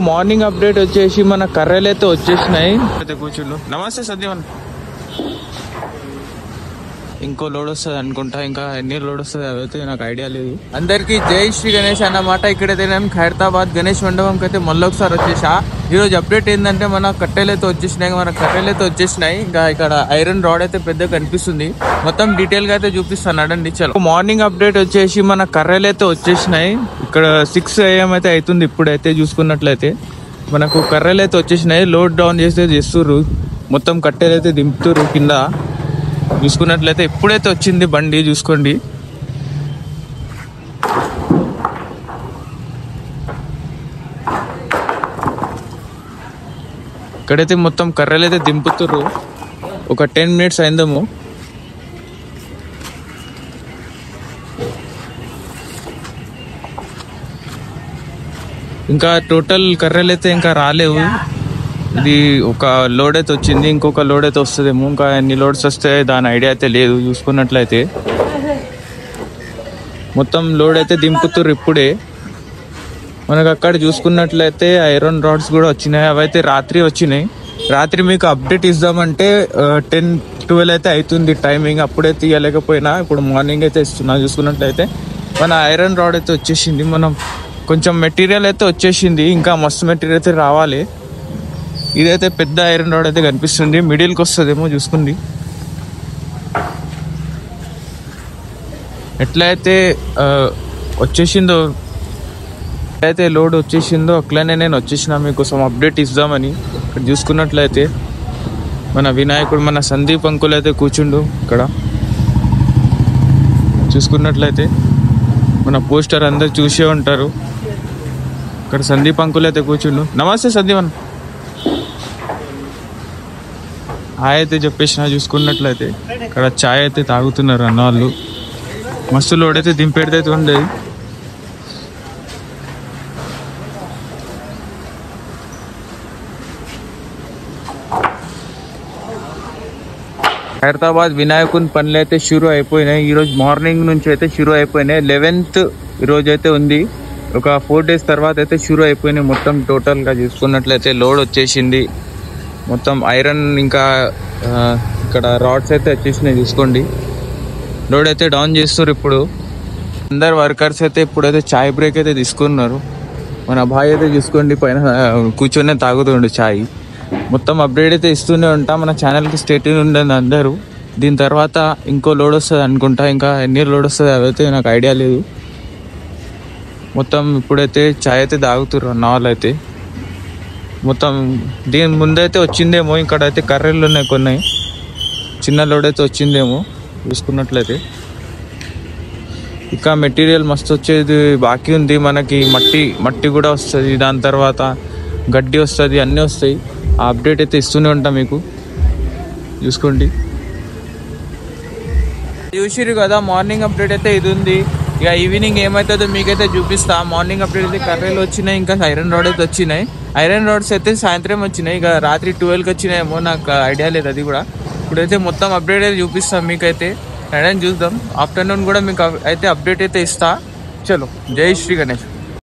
Morning update వచ్చేసి మన కర్రలు అయితే వచ్చేసినాయి. అయితే కూర్చుండు. నమస్తే సత్యవన్. ఇంకో లోడ్ వస్తుంది అనుకుంటా, ఇంకా ఎన్ని లోడ్ వస్తుంది అవైతే నాకు ఐడియా లేదు. అందరికి జై శ్రీ గణేష్ అన్నమాట. ఇక్కడైతే నేను ఖైరతాబాద్ గణేష్ మండపంకి అయితే మళ్ళీ ఒకసారి వచ్చేసా. ఈరోజు అప్డేట్ ఏంటంటే మన కట్టెలు అయితే వచ్చేసినాయి. ఇంకా ఇక్కడ ఐరన్ రాడ్ అయితే పెద్దగా కనిపిస్తుంది. మొత్తం డీటెయిల్ గా అయితే చూపిస్తాను అడండి. చలో మార్నింగ్ అప్డేట్ వచ్చేసి మన కర్రలు అయితే వచ్చేసినాయి. ఇక్కడ 6 AM అయితే అవుతుంది. ఇప్పుడైతే చూసుకున్నట్లయితే మనకు కర్రలు అయితే వచ్చేసినాయి. లోడ్ డౌన్ చేస్తుర్రు. మొత్తం కట్టెలు అయితే దింపుతుర్రు కింద. చూసుకున్నట్లయితే ఎప్పుడైతే వచ్చింది బండి చూసుకోండి. ఇక్కడైతే మొత్తం కర్రలు అయితే దింపుతుర్రు. ఒక 10 minutes అయిందేమో. ఇంకా టోటల్ కర్రలు అయితే ఇంకా రాలేవు. ఇది ఒక లోడ్ అయితే వచ్చింది, ఇంకొక లోడ్ అయితే వస్తుందేమో. ఇంకా ఎన్ని లోడ్స్ వస్తే దాని ఐడియా అయితే లేదు. చూసుకున్నట్లయితే మొత్తం లోడ్ అయితే దింపుతుర్రు ఇప్పుడే. మనకు అక్కడ చూసుకున్నట్లయితే ఐరన్ రాడ్స్ కూడా వచ్చినాయి. అవైతే రాత్రి వచ్చినాయి. రాత్రి మీకు అప్డేట్ ఇద్దామంటే 10-12 అయితే అవుతుంది టైమింగ్. అప్పుడే తీయలేకపోయినా ఇప్పుడు మార్నింగ్ అయితే ఇస్తున్నా. చూసుకున్నట్లయితే మన ఐరన్ రాడ్ అయితే వచ్చేసింది. మనం కొంచెం మెటీరియల్ అయితే వచ్చేసింది, ఇంకా మస్తు మెటీరియల్ అయితే రావాలి. ఇదైతే పెద్ద ఐరన్ రాడ్ అయితే కనిపిస్తుంది. మిడిల్కి వస్తుందేమో చూసుకుంది. ఎట్లయితే వచ్చేసిందో, ఎట్లయితే లోడ్ వచ్చేసిందో అట్లనే నేను వచ్చేసిన మీకోసం అప్డేట్ ఇద్దామని. ఇక్కడ చూసుకున్నట్లయితే మన వినాయకుడు, మన సందీప్ అంకుల్ అయితే కూర్చుండు ఇక్కడ. చూసుకున్నట్లయితే మన పోస్టర్ అందరు చూసే ఉంటారు. ఇక్కడ సందీప్ అంకుల్ అయితే కూర్చుండు. నమస్తే సందీప్. హాయ్ అయితే చెప్పేసిన. చూసుకున్నట్లయితే ఇక్కడ ఛాయ్ అయితే తాగుతున్నారు అన్న వాళ్ళు. మస్తు లోడ్ అయితే దింపేదైతే ఉండేది. ఖైరతాబాద్ వినాయకుని పనులు అయితే షురూ అయిపోయినాయి. ఈరోజు మార్నింగ్ నుంచి అయితే షురూ అయిపోయినాయి. 11th ఈరోజు అయితే ఉంది. ఒక 4 days తర్వాత అయితే షురూ అయిపోయినాయి మొత్తం. టోటల్గా చూసుకున్నట్లయితే లోడ్ వచ్చేసింది. మొత్తం ఐరన్ ఇంకా ఇక్కడ రాడ్స్ అయితే వచ్చేసినాయి. చూసుకోండి లోడ్ అయితే డౌన్ చేస్తారు. ఇప్పుడు అందరు వర్కర్స్ అయితే ఇప్పుడైతే చాయ్ బ్రేక్ అయితే తీసుకున్నారు. మన భాయ్ అయితే చూసుకోండి పైన కూర్చొని తాగుతుండు చాయ్. మొత్తం అప్డేట్ అయితే ఇస్తూనే ఉంటాం. మన ఛానల్కి స్టేట్ ఉండండి అందరూ. దీని తర్వాత ఇంకో లోడ్ వస్తుంది అనుకుంటా. ఇంకా ఎన్ని లోడ్ వస్తుంది అవైతే నాకు ఐడియా లేదు. మొత్తం ఇప్పుడైతే చాయ్ అయితే తాగుతున్నారు అన్న వాళ్ళు అయితే. మొత్తం దీని ముందైతే వచ్చిందేమో. ఇక్కడైతే కర్రలు ఉన్నాయి కొన్ని. చిన్న లోడ్ అయితే వచ్చిందేమో చూసుకున్నట్లయితే. ఇంకా మెటీరియల్ మస్తు వచ్చేది బాకీ ఉంది. మనకి మట్టి కూడా వస్తుంది. దాని తర్వాత గడ్డి వస్తుంది, అన్నీ వస్తాయి. ఆ అప్డేట్ అయితే ఇస్తూనే ఉంటాం మీకు. చూసుకోండి. చూసిరు కదా మార్నింగ్ అప్డేట్ అయితే ఇది ఉంది. ఇక ఈవినింగ్ ఏమవుతుందో మీకైతే చూపిస్తా. మార్నింగ్ అప్డేట్ అయితే కర్రలు వచ్చినాయి, ఇంకా ఐరన్ రాడ్ అయితే వచ్చినాయి. ఐరన్ రాడ్స్ అయితే సాయంత్రం వచ్చినాయి. ఇక రాత్రి 12కి వచ్చినాయేమో, నాకు ఐడియా లేదు అది కూడా. ఇప్పుడైతే మొత్తం అప్డేట్ అయితే చూపిస్తాం మీకైతే. చూద్దాం. ఆఫ్టర్నూన్ కూడా మీకు అయితే అప్డేట్ అయితే ఇస్తా. చలో జై శ్రీ గణేష్.